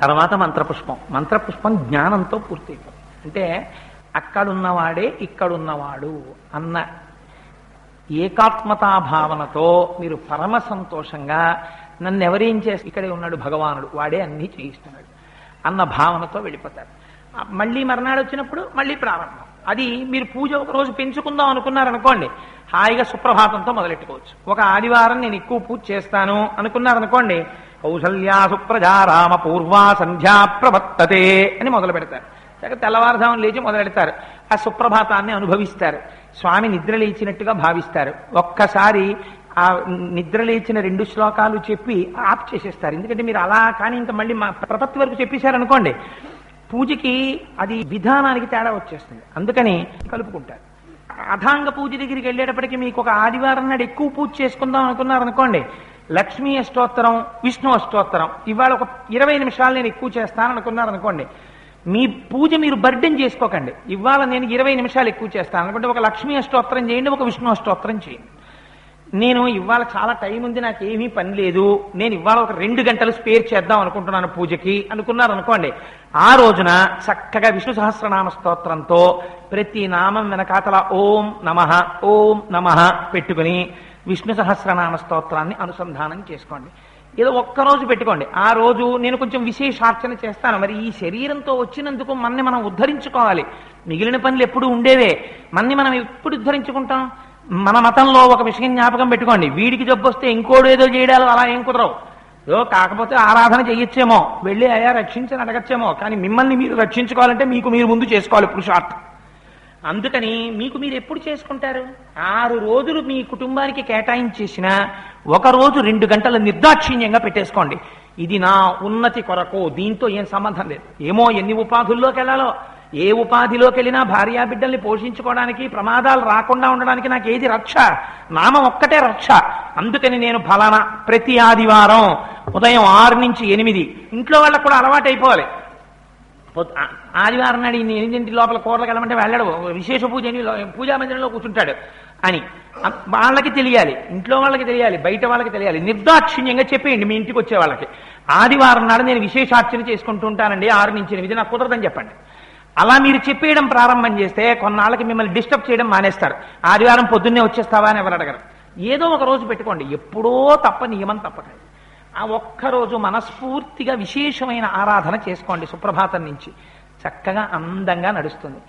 తర్వాత మంత్రపుష్పం. మంత్రపుష్పం జ్ఞానంతో పూర్తయిపోతుంది. అంటే అక్కడున్నవాడే ఇక్కడున్నవాడు అన్న ఏకాత్మతా భావనతో మీరు పరమ సంతోషంగా నన్ను ఎవరేం చేసి ఇక్కడే ఉన్నాడు భగవానుడు, వాడే అన్నీ చేయిస్తున్నాడు అన్న భావనతో వెళ్ళిపోతారు. మళ్ళీ మర్నాడు వచ్చినప్పుడు మళ్ళీ ప్రారంభం. అది మీరు పూజ ఒక రోజు పెంచుకుందాం అనుకున్నారనుకోండి, హాయిగా సుప్రభాతంతో మొదలెట్టుకోవచ్చు. ఒక ఆదివారం నేను ఎక్కువ పూజ చేస్తాను అనుకున్నారనుకోండి, కౌసల్యా సుప్రజా రామ పూర్వా సంధ్యా ప్రవర్తతే అని మొదలు పెడతారు. తెల్లవారుజామున లేచి మొదలెడతారు. ఆ సుప్రభాతాన్ని అనుభవిస్తారు. స్వామి నిద్ర లేచినట్టుగా భావిస్తారు. ఒక్కసారి ఆ నిద్ర లేచిన 2 శ్లోకాలు చెప్పి ఆప్ చేసేస్తారు. ఎందుకంటే మీరు అలా కానీ ఇంకా మళ్ళీ మా ప్రపత్తి వరకు చెప్పేశారనుకోండి, పూజకి అది విధానానికి తేడా వచ్చేస్తుంది. అందుకని కలుపుకుంటారు. అథాంగ పూజ దగ్గరికి వెళ్ళేటప్పటికీ మీకు ఒక ఆదివారం నాడు ఎక్కువ పూజ చేసుకుందాం అనుకున్నారనుకోండి, లక్ష్మీ అష్టోత్తరం, విష్ణు అష్టోత్తరం ఇవాళ ఒక 20 నిమిషాలు నేను ఎక్కువ చేస్తాను అనుకున్నారనుకోండి, మీ పూజ మీరు బర్డెన్ చేసుకోకండి. ఇవాళ నేను 20 నిమిషాలు ఎక్కువ చేస్తాను అనుకుంటే ఒక లక్ష్మీ అష్టోత్తరం చేయండి, ఒక విష్ణు అష్టోత్తరం చేయండి. నేను ఇవాళ చాలా టైం ఉంది, నాకు ఏమీ పని లేదు, నేను ఇవాళ ఒక 2 గంటలు స్పేర్ చేద్దాం అనుకుంటున్నాను పూజకి అనుకున్నారు అనుకోండి, ఆ రోజున చక్కగా విష్ణు సహస్రనామ స్తోత్రంతో ప్రతి నామం వెనకాతల ఓం నమః పెట్టుకుని విష్ణు సహస్రనామ స్తోత్రాన్ని అనుసంధానం చేసుకోండి. ఏదో ఒక్కరోజు పెట్టుకోండి. ఆ రోజు నేను కొంచెం విశేషార్చన చేస్తాను. మరి ఈ శరీరంతో వచ్చినందుకు మనని మనం ఉద్ధరించుకోవాలి. మిగిలిన పనులు ఎప్పుడు ఉండేవే, మనని మనం ఎప్పుడు ఉద్ధరించుకుంటాం? మన మతంలో ఒక విషయం జ్ఞాపకం పెట్టుకోండి, వీడికి జబ్బు వస్తే ఇంకోడు ఏదో చేయడాలు అలా ఏం కుదరవు. ఏదో కాకపోతే ఆరాధన చెయ్యొచ్చేమో, వెళ్ళి అయ్యా రక్షించని అడగచ్చేమో, కానీ మిమ్మల్ని మీరు రక్షించుకోవాలంటే మీకు మీరు ముందు చేసుకోవాలి పురుషార్థం. అందుకని మీకు మీరు ఎప్పుడు చేసుకుంటారు? 6 రోజులు మీ కుటుంబానికి కేటాయించేసిన ఒక రోజు 2 గంటల నిర్దాక్షిణ్యంగా పెట్టేసుకోండి. ఇది నా ఉన్నతి కొరకు, దీంతో ఏం సంబంధం లేదు. ఏమో ఎన్ని ఉపాధుల్లోకి వెళ్ళాలో, ఏ ఉపాధిలోకి వెళ్ళినా భార్యా బిడ్డల్ని పోషించుకోవడానికి, ప్రమాదాలు రాకుండా ఉండడానికి నాకు ఏది రక్ష? నామం ఒక్కటే రక్ష. అందుకని నేను ఫలానా ప్రతి ఆదివారం ఉదయం 6 నుంచి 8 ఇంట్లో వాళ్ళకు కూడా అలవాటు అయిపోవాలి. ఆదివారం నాడు 8 లోపల కూరలకు వెళ్ళమంటే వెళ్ళడు, విశేష పూజ పూజా మందిరంలో కూర్చుంటాడు అని వాళ్ళకి తెలియాలి, ఇంట్లో వాళ్ళకి తెలియాలి, బయట వాళ్ళకి తెలియాలి. నిర్దాక్షిణ్యంగా చెప్పేయండి మీ ఇంటికి వచ్చే వాళ్ళకి, ఆదివారం నాడు నేను విశేషార్చన చేసుకుంటూ ఉంటానండి 6 నుంచి 8, నాకు కుదరదని చెప్పండి. అలా మీరు చెప్పేయడం ప్రారంభం చేస్తే కొన్నాళ్ళకి మిమ్మల్ని డిస్టర్బ్ చేయడం మానేస్తారు. ఆదివారం పొద్దున్నే వచ్చేస్తావా అని ఎవరు అడగరు. ఏదో ఒక రోజు పెట్టుకోండి, ఎప్పుడో తప్ప నియమం తప్పకండి. ఆ ఒక్కరోజు మనస్ఫూర్తిగా విశేషమైన ఆరాధన చేసుకోండి. సుప్రభాతం నుంచి చక్కగా అందంగా నడుస్తుంది.